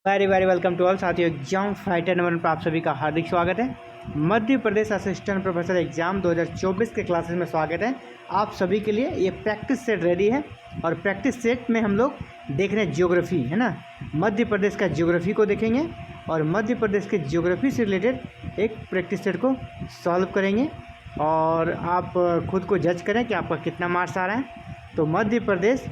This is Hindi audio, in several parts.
Very very welcome to all साथियों। एग्जाम फाइटर नंबर पर आप सभी का हार्दिक स्वागत है। Madhya Pradesh assistant professor exam 2024 के क्लासेस में स्वागत है। आप सभी के लिए ये प्रैक्टिस सेट रेडी है और प्रैक्टिस सेट में हम लोग देख रहे हैं ज्योग्राफी, है ना। मध्य प्रदेश का ज्योग्राफी को देखेंगे और मध्य प्रदेश के ज्योग्राफी से रिलेटेड एक प्रैक्टिस सेट को सॉल्व करेंगे और आप खुद को जज करें कि आपका कितना मार्क्स आ रहा है। तो मध्य प्रदेश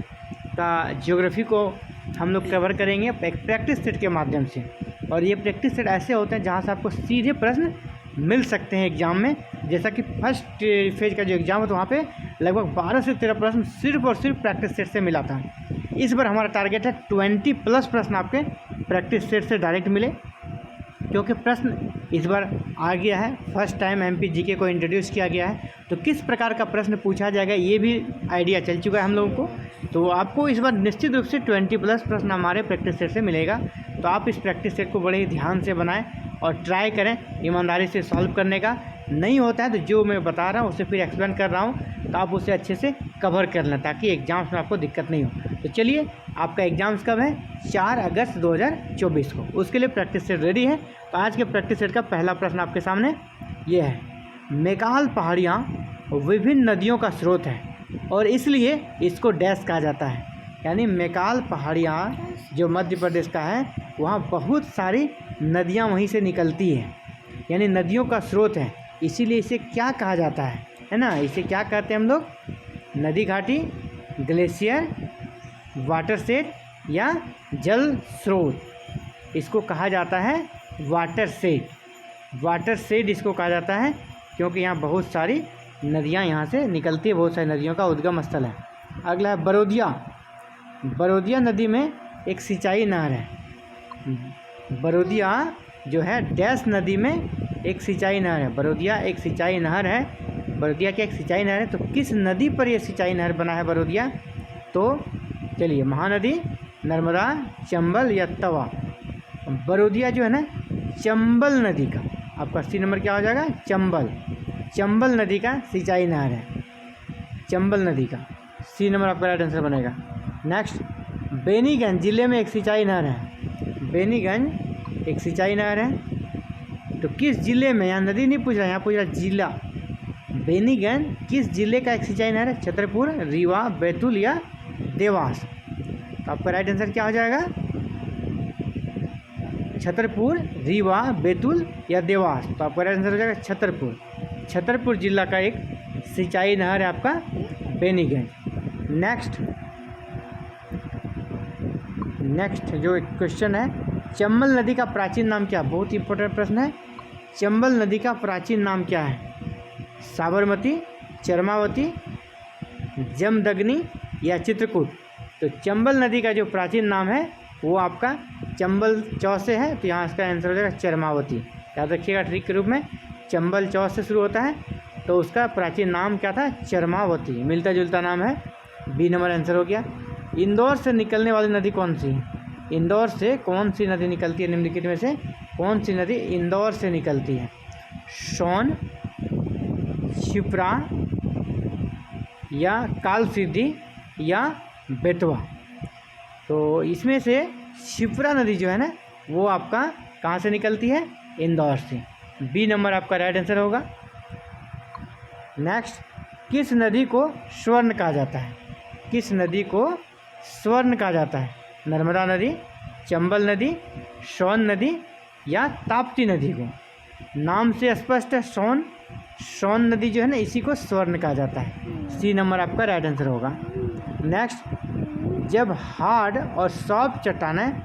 का ज्योग्राफी को हम लोग कवर करेंगे एक प्रैक्टिस सेट के माध्यम से। और ये प्रैक्टिस सेट ऐसे होते हैं जहाँ से आपको सीधे प्रश्न मिल सकते हैं एग्जाम में। जैसा कि फर्स्ट फेज का जो एग्ज़ाम है तो वहाँ पे लगभग 12 से 13 प्रश्न सिर्फ और सिर्फ प्रैक्टिस सेट से मिला था। इस बार हमारा टारगेट है 20+ प्रश्न आपके प्रैक्टिस सेट से डायरेक्ट मिले, क्योंकि प्रश्न इस बार आ गया है। फर्स्ट टाइम एमपी जीके को इंट्रोड्यूस किया गया है, तो किस प्रकार का प्रश्न पूछा जाएगा ये भी आइडिया चल चुका है हम लोगों को। तो आपको इस बार निश्चित रूप से 20+ प्रश्न हमारे प्रैक्टिस सेट से मिलेगा। तो आप इस प्रैक्टिस सेट को बड़े ही ध्यान से बनाएं और ट्राई करें ईमानदारी से सॉल्व करने का। नहीं होता है तो जो मैं बता रहा हूँ उसे फिर एक्सप्लेन कर रहा हूँ, तो आप उसे अच्छे से कवर कर लें ताकि एग्जाम्स में आपको दिक्कत नहीं हो। तो चलिए, आपका एग्ज़ाम्स कब है? 4 अगस्त 2024 को। उसके लिए प्रैक्टिस सेट रेडी है। तो आज के प्रैक्टिस सेट का पहला प्रश्न आपके सामने ये है। मेकाल पहाड़ियाँ विभिन्न नदियों का स्रोत है और इसलिए इसको डैश कहा जाता है। यानी मेकाल पहाड़ियाँ जो मध्य प्रदेश का है, वहाँ बहुत सारी नदियाँ वहीं से निकलती हैं, यानी नदियों का स्रोत है। इसीलिए इसे क्या कहा जाता है ना? इसे क्या कहते हैं हम लोग? नदी घाटी, ग्लेशियर, वाटर सेट या जल स्रोत। इसको कहा जाता है वाटर सेट। वाटर सेट इसको कहा जाता है क्योंकि यहाँ बहुत सारी नदियाँ यहाँ से निकलती है, बहुत सारी नदियों का उद्गम स्थल है। अगला है बरोदिया। बरोदिया नदी में एक सिंचाई नहर है। बरोदिया जो है डैश नदी में एक सिंचाई नहर है। बरोदिया एक सिंचाई नहर है। बरोदिया की एक सिंचाई नहर है। तो किस नदी पर यह सिंचाई नहर बना है बरोदिया? तो चलिए, महानदी, नर्मदा, चंबल या तवा। बरोदिया जो है ना, चंबल नदी का, आपका सी नंबर क्या हो जाएगा? चंबल। चंबल नदी का सिंचाई नहर है। चंबल नदी का सी नंबर आपका राइट आंसर बनेगा। नेक्स्ट, बेनीगंज जिले में एक सिंचाई नहर है। बेनीगंज एक सिंचाई नहर है। तो किस जिले में? यहाँ नदी नहीं पूछ रहा, यहाँ पूछ रहा जिला। बेनीगंज किस जिले का एक सिंचाई नहर है? छतरपुर, रीवा, बैतूल या देवास। तो आपका राइट आंसर क्या हो जाएगा? छतरपुर, रीवा, बैतूल या देवास। तो आपका राइट आंसर हो जाएगा छतरपुर। छतरपुर जिला का एक सिंचाई नहर है आपका बेनीगंज। नेक्स्ट जो क्वेश्चन है, चंबल नदी का प्राचीन नाम क्या? बहुत इंपॉर्टेंट प्रश्न है। चंबल नदी का प्राचीन नाम क्या है? साबरमती, चरमावती, जमदग्नि या चित्रकूट। तो चंबल नदी का जो प्राचीन नाम है वो आपका चंबल चौ से है, तो यहाँ इसका आंसर हो जाएगा चरमावती। याद रखिएगा ट्रिक के रूप में, चंबल चौ से शुरू होता है तो उसका प्राचीन नाम क्या था? चरमावती। मिलता जुलता नाम है। बी नंबर आंसर हो गया। इंदौर से निकलने वाली नदी कौन सी है? इंदौर से कौन सी नदी निकलती है? निम्नलिखित में से कौन सी नदी इंदौर से निकलती है? सोन, क्षिप्रा या कालसिद्धि या बेतवा। तो इसमें से क्षिप्रा नदी जो है ना, वो आपका कहाँ से निकलती है? इंदौर से। बी नंबर आपका राइट आंसर होगा। नेक्स्ट, किस नदी को स्वर्ण कहा जाता है? किस नदी को स्वर्ण कहा जाता है? नर्मदा नदी, चंबल नदी, सोन नदी या ताप्ती नदी को? नाम से स्पष्ट है, सोन नदी जो है ना, इसी को स्वर्ण कहा जाता है। सी नंबर आपका राइट आंसर होगा। नेक्स्ट, जब हार्ड और सॉफ्ट चट्टानें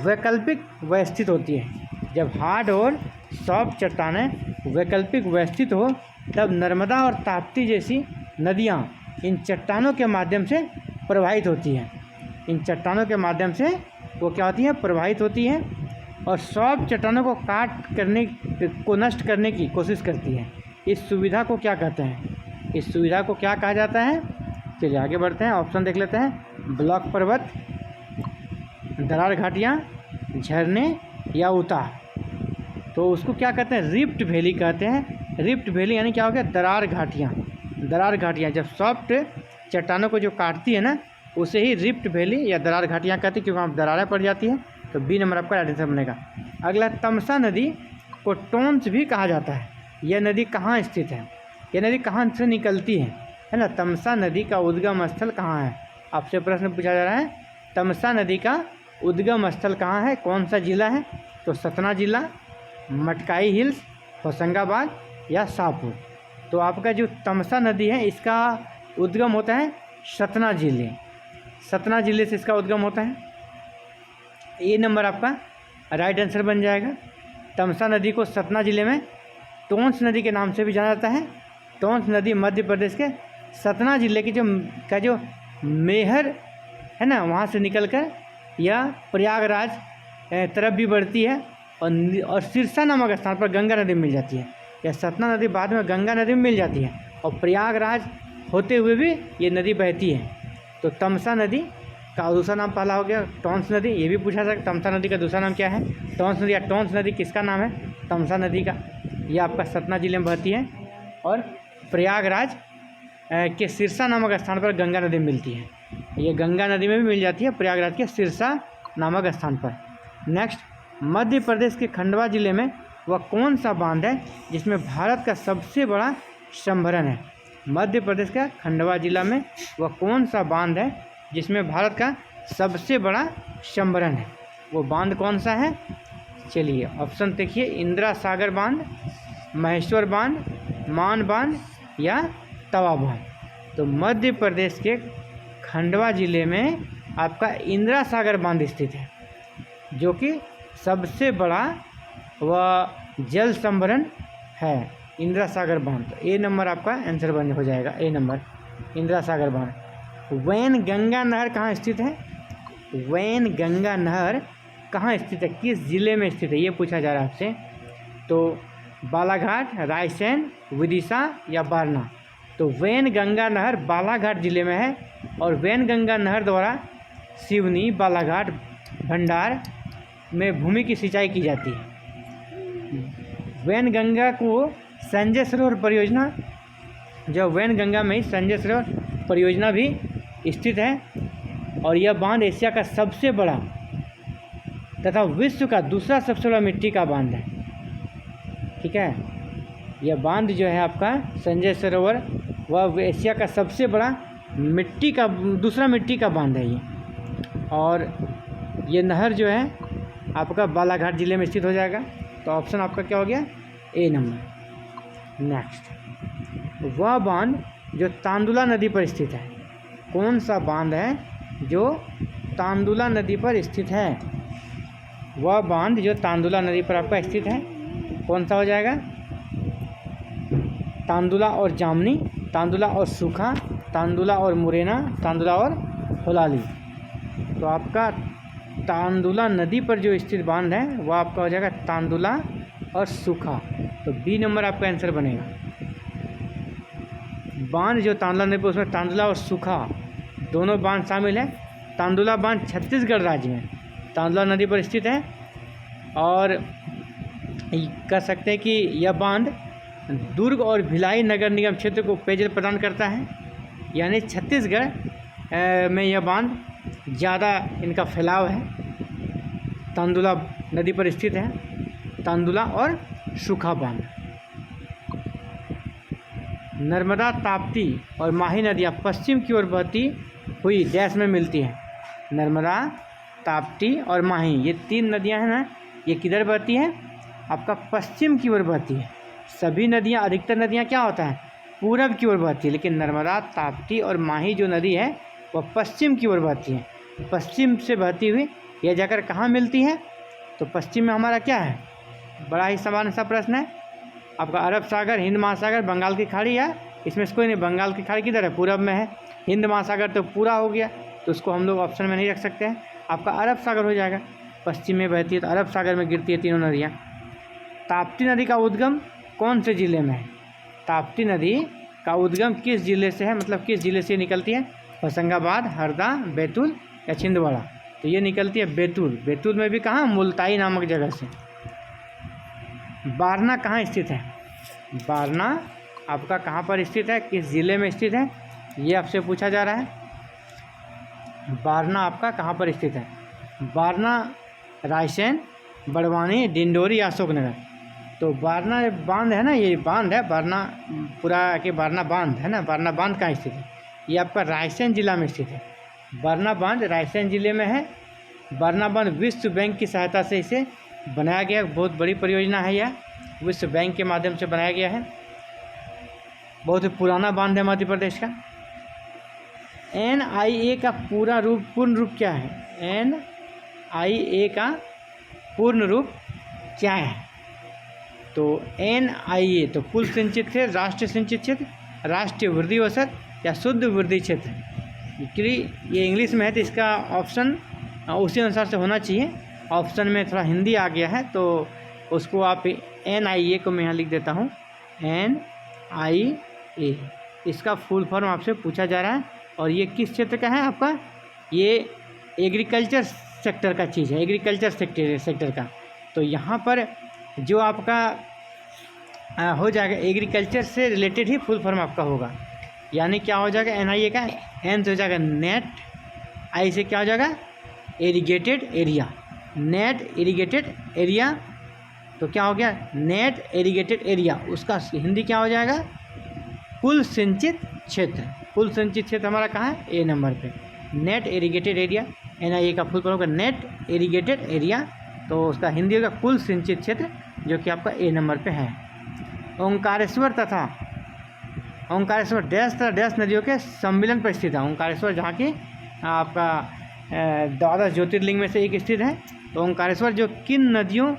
वैकल्पिक व्यवस्थित होती है, जब हार्ड और सॉफ्ट चट्टानें वैकल्पिक व्यवस्थित हो, तब नर्मदा और ताप्ती जैसी नदियाँ इन चट्टानों के माध्यम से प्रवाहित होती हैं। इन चट्टानों के माध्यम से वो क्या होती हैं? प्रवाहित होती हैं और सॉफ्ट चट्टानों को नष्ट करने की कोशिश करती है। इस सुविधा को क्या कहते हैं? इस सुविधा को क्या कहा जाता है? चलिए आगे बढ़ते हैं, ऑप्शन देख लेते हैं। ब्लॉक पर्वत, दरार घाटियाँ, झरने या उतार। तो उसको क्या कहते हैं? रिफ्ट वैली कहते हैं। रिफ्ट वैली यानी क्या हो गया? दरार घाटियाँ। दरार घाटियाँ जब सॉफ्ट चट्टानों को जो काटती है ना, उसे ही रिफ्ट वैली या दरार घाटियाँ कहती हैं, क्योंकि वहाँ दरारें पड़ जाती हैं। तो बी नंबर आपका राइट आंसर बनेगा। अगला, तमसा नदी को टोंस भी कहा जाता है। यह नदी कहाँ स्थित है? यह नदी कहाँ से निकलती है ना? तमसा नदी का उद्गम स्थल कहाँ है? आपसे प्रश्न पूछा जा रहा है, तमसा नदी का उद्गम स्थल कहाँ है, कौन सा जिला है? तो सतना जिला, मटकाई हिल्स, होशंगाबाद या शाहपुर। तो आपका जो तमसा नदी है इसका उद्गम होता है सतना जिले, सतना जिले से इसका उद्गम होता है। ए नंबर आपका राइट आंसर बन जाएगा। तमसा नदी को सतना जिले में टोंस नदी के नाम से भी जाना जाता है। टोंस नदी मध्य प्रदेश के सतना जिले की जो मेहर है ना, वहाँ से निकलकर यह प्रयागराज तरफ भी बढ़ती है और सिरसा नामक स्थान पर गंगा नदी में मिल जाती है। यह सतना नदी बाद में गंगा नदी में मिल जाती है और प्रयागराज होते हुए भी ये नदी बहती है। तो तमसा नदी का दूसरा नाम पहला हो गया टोंस नदी। ये भी पूछा सकता तमसा नदी का दूसरा नाम क्या है? टोंस नदी। या टोंस नदी किसका नाम है? तमसा नदी का। ये आपका सतना जिले में बहती है और प्रयागराज के सिरसा नामक स्थान पर गंगा नदी मिलती है। ये गंगा नदी में भी मिल जाती है प्रयागराज के सिरसा नामक स्थान पर। नेक्स्ट, मध्य प्रदेश के खंडवा जिले में वह कौन सा बांध है जिसमें भारत का सबसे बड़ा संभरण है? मध्य प्रदेश का खंडवा जिला में वह कौन सा बांध है जिसमें भारत का सबसे बड़ा संभरण है? वो बांध कौन सा है? चलिए ऑप्शन देखिए, इंदिरा सागर बांध, महेश्वर बांध, मान बांध या तवा बांध। तो मध्य प्रदेश के खंडवा जिले में आपका इंदिरा सागर बांध स्थित है, जो कि सबसे बड़ा व जल संभरण है, इंदिरा सागर बांध। तो ए नंबर आपका आंसर बन हो जाएगा, ए नंबर इंदिरा सागर बांध। वैन गंगा नहर कहाँ स्थित है? वैन गंगा नहर कहाँ स्थित है, किस जिले में स्थित है, ये पूछा जा रहा है आपसे। तो बालाघाट, रायसेन, विदिशा या बारना। तो वैन गंगा नहर बालाघाट जिले में है और वैन गंगा नहर द्वारा सिवनी, बालाघाट, भंडार में भूमि की सिंचाई की जाती है। वैन गंगा को संजय सरोवर परियोजना, जो वैन गंगा में ही संजय सरोवर परियोजना भी स्थित है और यह बांध एशिया का सबसे बड़ा तथा विश्व का दूसरा सबसे बड़ा मिट्टी का बांध है। ठीक है, यह बांध जो है आपका संजय सरोवर वह एशिया का सबसे बड़ा दूसरा मिट्टी का बांध है ये। और ये नहर जो है आपका बालाघाट जिले में स्थित हो जाएगा। तो ऑप्शन आपका क्या हो गया? ए नंबर। नेक्स्ट, वह बांध जो तांदुला नदी पर स्थित है, कौन सा बांध है जो तांदुला नदी पर स्थित है? वह बांध जो तांदुला नदी पर आपका स्थित है कौन सा हो जाएगा? तांदुला और जामनी, तांदुला और सूखा, तांदुला और मुरैना, तांदुला और होलाली। तो आपका तांदुला नदी पर जो स्थित बांध है वह आपका हो जाएगा तांदुला और सूखा। तो बी नंबर आपका आंसर बनेगा। बांध जो तांदुला नदी पर, उसमें तांदुला और सूखा दोनों बांध शामिल है। तांदुला बांध छत्तीसगढ़ राज्य में तांदुला नदी पर स्थित है और कह सकते हैं कि यह बांध दुर्ग और भिलाई नगर निगम क्षेत्र को पेयजल प्रदान करता है। यानी छत्तीसगढ़ में यह बांध ज़्यादा इनका फैलाव है। तांदुला नदी पर स्थित है, तांदुला और सूखा बांध। नर्मदा, ताप्ती और माही नदियाँ पश्चिम की ओर बहती हुई डैश में मिलती हैं। नर्मदा, ताप्ती और माही, ये तीन नदियाँ हैं ना, ये किधर बहती हैं? आपका पश्चिम की ओर बहती है। सभी नदियाँ, अधिकतर नदियाँ क्या होता है? पूरब की ओर बहती है, लेकिन नर्मदा, ताप्ती और माही जो नदी है वह पश्चिम की ओर बहती है। पश्चिम से बहती हुई यह जाकर कहाँ मिलती है? तो पश्चिम में हमारा क्या है? बड़ा ही सामान्य सा प्रश्न है आपका। अरब सागर, हिंद महासागर, बंगाल की खाड़ी, या इसमें से कोई नहीं। बंगाल की खाड़ी किधर है? पूरब में है। हिंद महासागर तो पूरा हो गया, तो उसको हम लोग ऑप्शन में नहीं रख सकते हैं। आपका अरब सागर हो जाएगा, पश्चिम में बहती है तो अरब सागर में गिरती है तीनों नदियाँ। ताप्ती नदी का उद्गम कौन से ज़िले में है? ताप्ती नदी का उद्गम किस ज़िले से है, मतलब किस ज़िले से निकलती है? होशंगाबाद, हरदा, बैतूल या छिंदवाड़ा। तो ये निकलती है बैतूल। बैतूल में भी कहाँ? मुल्ताई नामक जगह से। बारना कहाँ स्थित है? बारना आपका कहाँ पर स्थित है, किस ज़िले में स्थित है, ये आपसे पूछा जा रहा है। बारना आपका कहाँ पर स्थित है? बारना रायसेन, बड़वानी, डिंडोरी, अशोकनगर। तो बारना बांध है ना, ये बांध है बारना, पूरा के बारना बांध है ना, बारना बांध कहाँ स्थित है? ये आपका रायसेन जिला में स्थित है। बारना बांध रायसेन जिले में है। बारना बांध विश्व बैंक की सहायता से इसे बनाया गया, बहुत बड़ी परियोजना है यह, विश्व बैंक के माध्यम से बनाया गया है। बहुत ही पुराना बांध है मध्य प्रदेश का। NIA का पूर्ण रूप क्या है? NIA का पूर्ण रूप क्या है? तो NIA तो कुल सिंचित क्षेत्र, राष्ट्रीय सिंचित क्षेत्र, राष्ट्रीय वृद्धि औसत या शुद्ध वृद्धि क्षेत्र। ये इंग्लिश में है तो इसका ऑप्शन उसी अनुसार से होना चाहिए। ऑप्शन में थोड़ा हिंदी आ गया है तो उसको आप NIA को मैं यहाँ लिख देता हूँ, NIA। इसका फुल फॉर्म आपसे पूछा जा रहा है। और ये किस क्षेत्र का है आपका? ये एग्रीकल्चर सेक्टर का चीज़ है, एग्रीकल्चर सेक्टर का। तो यहाँ पर जो आपका हो जाएगा एग्रीकल्चर से रिलेटेड ही फुल फॉर्म आपका होगा। यानी क्या हो जाएगा? NIA का N से हो जाएगा नेट, I से क्या हो जाएगा? Irrigated area, net irrigated area. तो क्या हो गया? Net irrigated area. उसका हिंदी क्या हो जाएगा? कुल सिंचित क्षेत्र। कुल सिंचित क्षेत्र हमारा कहाँ है? A नंबर पे, नेट इरिगेटेड एरिया। NIA का फुल फॉर्म होगा नेट इरिगेटेड एरिया। तो उसका हिंदी होगा कुल सिंचित क्षेत्र, जो कि आपका A नंबर पे है। ओंकारेश्वर तथा ओंकारेश्वर डैश नदियों के सम्मिलन पर स्थित है। ओंकारेश्वर जहाँ की आपका 12 ज्योतिर्लिंग में से एक स्थित है। तो ओंकारेश्वर जो किन नदियों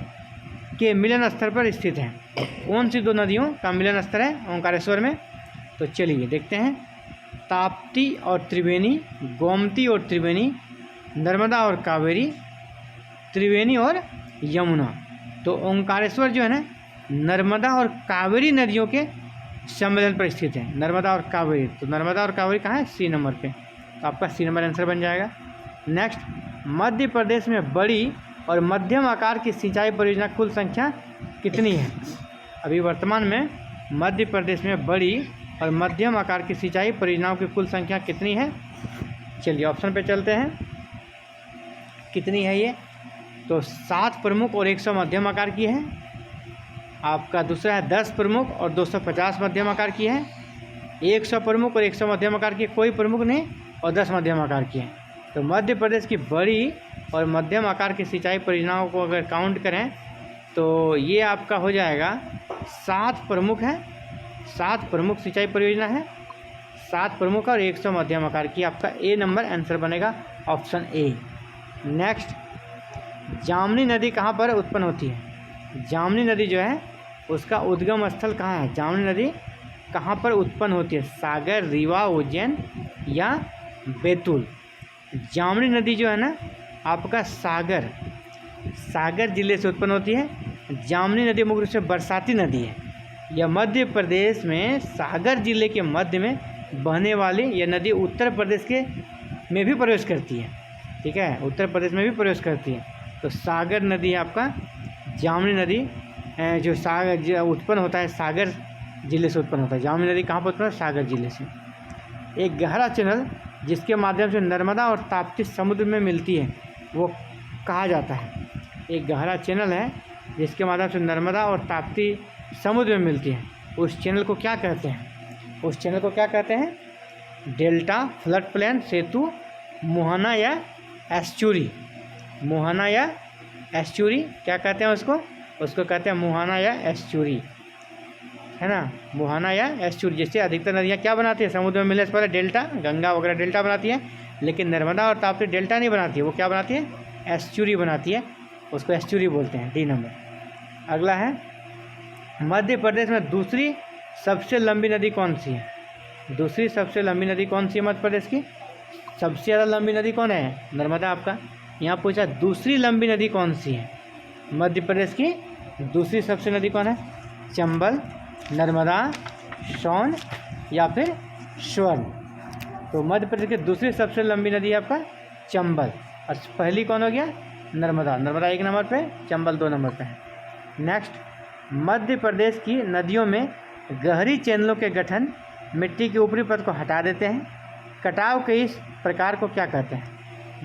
के मिलन स्थल पर स्थित है? कौन सी 2 नदियों का मिलन स्थल है ओंकारेश्वर में? तो चलिए देखते हैं। ताप्ती और त्रिवेणी, गोमती और त्रिवेणी, नर्मदा और कावेरी, त्रिवेणी और यमुना। तो ओंकारेश्वर जो है ना, नर्मदा और कावेरी नदियों के सम्मेलन पर स्थित है। नर्मदा और कावेरी, तो नर्मदा और कावेरी कहाँ है? C नंबर पे। तो आपका C नंबर आंसर बन जाएगा। नेक्स्ट, मध्य प्रदेश में बड़ी और मध्यम आकार की सिंचाई परियोजना कुल संख्या कितनी है? अभी वर्तमान में मध्य प्रदेश में बड़ी और मध्यम आकार की सिंचाई परियोजनाओं की कुल संख्या कितनी है? चलिए ऑप्शन पे चलते हैं। कितनी है ये? तो 7 प्रमुख और 100 मध्यम आकार की है। आपका दूसरा है 10 प्रमुख और 250 मध्यम आकार की है। 100 प्रमुख और 100 मध्यम आकार की कोई प्रमुख नहीं, और 10 मध्यम आकार की है। तो मध्य प्रदेश की बड़ी और मध्यम आकार की सिंचाई परियोजनाओं को अगर काउंट करें तो ये आपका हो जाएगा 7 प्रमुख है, 7 प्रमुख सिंचाई परियोजना है, 7 प्रमुख और 100 मध्यम आकार की। आपका A नंबर आंसर बनेगा, ऑप्शन A। नेक्स्ट, जामनी नदी कहाँ पर उत्पन्न होती है? जामनी नदी जो है उसका उद्गम स्थल कहाँ है? जामनी नदी कहाँ पर उत्पन्न होती है? सागर, रीवा, उज्जैन या बैतूल? जामनी नदी जो है ना आपका सागर जिले से उत्पन्न होती है। जामनी नदी मुख्य रूप से बरसाती नदी है। यह मध्य प्रदेश में सागर जिले के मध्य में बहने वाली यह नदी उत्तर प्रदेश के में भी प्रवेश करती है। ठीक है, उत्तर प्रदेश में भी प्रवेश करती है। तो सागर नदी आपका जामनी नदी जो सागर उत्पन्न होता है, सागर जिले से उत्पन्न होता है। जामनी नदी कहाँ पर उत्पन्न है? सागर जिले से। एक गहरा चैनल जिसके माध्यम से नर्मदा और ताप्ती समुद्र में मिलती है वो कहा जाता है? एक गहरा चैनल है जिसके माध्यम से नर्मदा और ताप्ती समुद्र में मिलती है, उस चैनल को क्या कहते हैं? उस चैनल को क्या कहते हैं? डेल्टा, फ्लड प्लेन, सेतु, मुहाना या एस्चुरी? मुहाना या एस्चुरी क्या कहते हैं उसको? उसको कहते हैं मुहाना या एस्चुरी, है ना, मुहाना या एस्चुरी। जैसे अधिकतर नदियाँ क्या बनाती है? समुद्र में मिलने से पहले डेल्टा, गंगा वगैरह डेल्टा बनाती है, लेकिन नर्मदा और ताप्ती डेल्टा नहीं बनाती है, वो क्या बनाती है? एस्चुरी बनाती है, उसको एस्चुरी बोलते हैं। D number. अगला है, मध्य प्रदेश में दूसरी सबसे लंबी नदी कौन सी है? दूसरी सबसे लंबी नदी कौन सी है मध्य प्रदेश की? सबसे ज़्यादा लंबी नदी कौन है? नर्मदा। आपका यहाँ पूछा दूसरी लंबी नदी कौन सी है मध्य प्रदेश की? दूसरी सबसे नदी कौन है? चंबल, नर्मदा, सोन या फिर स्वर्ण? तो मध्य प्रदेश की दूसरी सबसे लंबी नदी है आपका चंबल, और पहली कौन हो गया? नर्मदा। नर्मदा 1 नंबर पे, चंबल 2 नंबर पे है। नेक्स्ट, मध्य प्रदेश की नदियों में गहरी चैनलों के गठन मिट्टी के ऊपरी परत को हटा देते हैं। कटाव के इस प्रकार को क्या कहते हैं?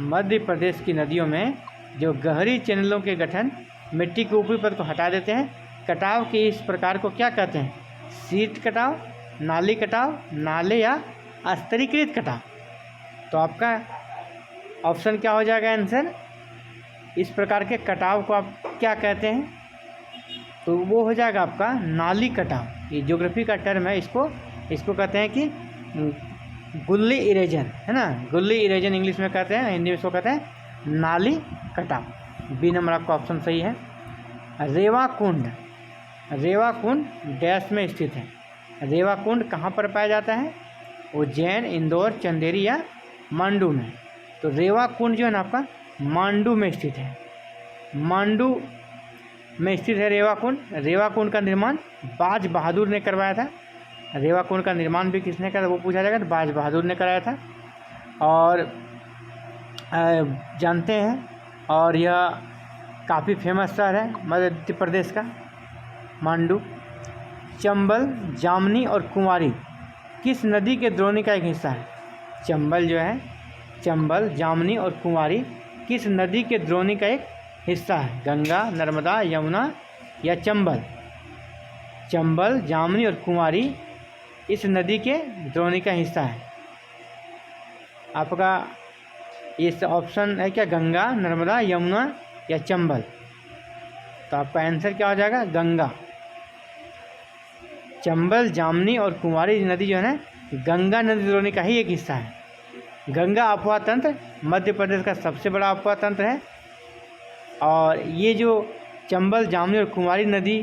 मध्य प्रदेश की नदियों में जो गहरी चैनलों के गठन मिट्टी के ऊपरी परत को हटा देते हैं। कटाव के इस प्रकार को क्या कहते हैं? शीट कटाव, नाली कटाव, नाले या स्तरीकृत कटाव। तो आपका ऑप्शन क्या हो जाएगा आंसर? इस प्रकार के कटाव को आप क्या कहते हैं? तो वो हो जाएगा आपका नाली कटाव। ये ज्योग्राफी का टर्म है, इसको कहते हैं कि गुल्ली इरेजन, है ना। गुल्ली इरेजन इंग्लिश में कहते हैं, हिंदी में इसको कहते हैं नाली कटाव। बी नंबर आपका ऑप्शन सही है। रेवाकुंड, रेवाकुंड डैश में स्थित है। रेवाकुंड कहाँ पर पाया जाता है? उज्जैन, इंदौर, चंदेरी या मांडू में। तो रेवाकुंड जो है ना आपका मांडू में स्थित है। मांडू में स्थित है रेवाकुंड। रेवाकुंड का निर्माण बाज बहादुर ने करवाया था। रेवाकुंड का निर्माण भी किसने करा वो पूछा जाएगा, तो बाज बहादुर ने कराया था। और जानते हैं, और यह काफ़ी फेमस शहर है मध्य प्रदेश का मांडू। चंबल, जामनी और कुंवारी किस नदी के द्रोणी का एक हिस्सा है? चंबल जो है, चंबल, जामनी और कुंवारी किस नदी के द्रोणी का एक हिस्सा है? गंगा, नर्मदा, यमुना या चंबल? चंबल, जामनी और कुंवारी इस नदी के द्रोणी का हिस्सा है। आपका इस ऑप्शन है क्या? गंगा, नर्मदा, यमुना या चंबल? तो आपका आंसर क्या हो जाएगा? गंगा। चंबल, जामनी और कुंवारी नदी जो है ना, गंगा नदी द्रोणी का ही एक हिस्सा है। गंगा अफवाह तंत्र मध्य प्रदेश का सबसे बड़ा अफवाह तंत्र है। और ये जो चंबल, जामनी और कुंवारी नदी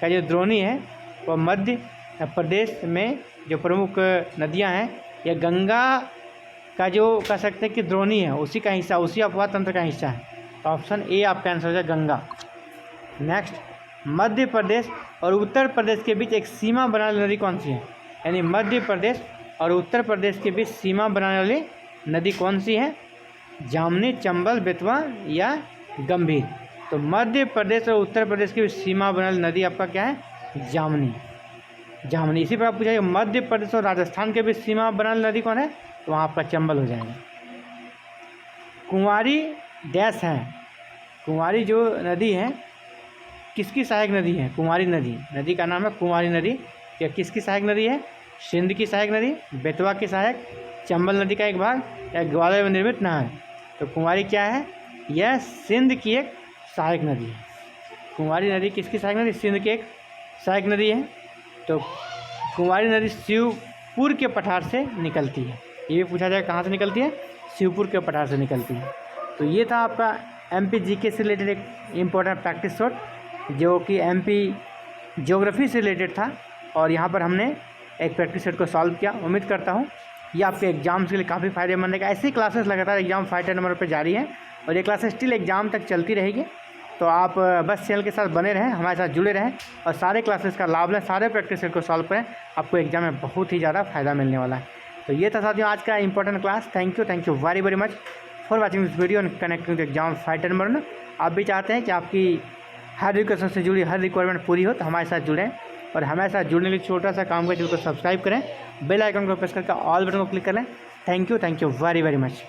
का जो द्रोणी है वह मध्य प्रदेश में जो प्रमुख नदियां हैं, यह गंगा का जो कह सकते हैं कि द्रोणी है, उसी का हिस्सा, उसी अफवाह तंत्र का हिस्सा है। तो ऑप्शन ए आपका आंसर हो जाएगा गंगा। नेक्स्ट, मध्य प्रदेश और उत्तर प्रदेश के बीच एक सीमा बनाने वाली नदी कौन सी है? यानी मध्य प्रदेश और उत्तर प्रदेश के बीच सीमा बनाने वाली नदी कौन सी है? जामनी, चंबल, बेतवा या गंभीर? तो मध्य प्रदेश और उत्तर प्रदेश की सीमा बनाने वाली नदी आपका क्या है? जामनी। जामनी। इसी पर आप पूछाइए मध्य प्रदेश और राजस्थान के बीच सीमा बनाने वाली नदी कौन है? तो वहाँ आपका चंबल हो जाएगा। कुंवारी डैश है। कुंवारी जो नदी है किसकी सहायक नदी है? कुंवारी नदी, नदी का नाम है कुंवारी नदी। क्या किसकी सहायक नदी है? सिंध की सहायक नदी, बेतवा की सहायक, चंबल नदी का एक भाग या ग्वालियर में निर्मित नहर? तो कुंवारी क्या है? यह सिंध की एक सहायक नदी है। कुंवारी नदी किसकी सहायक नदी? सिंध की एक सहायक नदी है। तो कुंवारी नदी शिवपुर के पठार से निकलती है। ये भी पूछा जाए कहाँ से निकलती है? शिवपुर के पठार से निकलती है। तो ये था आपका एमपी जीके से रिलेटेड एक इम्पोर्टेंट प्रैक्टिस शॉट जो कि एमपी ज्योग्राफी से रिलेटेड था, और यहाँ पर हमने एक प्रैक्टिस सेट को सॉल्व किया। उम्मीद करता हूँ ये आपके एग्जाम्स के लिए काफ़ी फायदेमंद है। ऐसी क्लासेस लगातार एग्जाम फाइटर नंबर पर जारी हैं और ये क्लासेस स्टिल एग्जाम तक चलती रहेगी। तो आप बस चैनल के साथ बने रहें, हमारे साथ जुड़े रहें और सारे क्लासेस का लाभ लें, सारे प्रैक्टिस सेट को सॉल्व करें। आपको एग्जाम में बहुत ही ज़्यादा फायदा मिलने वाला है। तो ये था साथियों आज का important class. Thank you very much for watching this video and connecting to exam fighter number. आप भी चाहते हैं कि आपकी हर एजुकेशन से जुड़ी हर रिक्वायरमेंट पूरी हो तो हमारे साथ जुड़ें, और हमारे साथ जुड़ने के लिए छोटा सा काम करें, चैनल को सब्सक्राइब करें, बेल आइकन को प्रेस करके ऑल बटन को क्लिक कर लें। Thank you very much.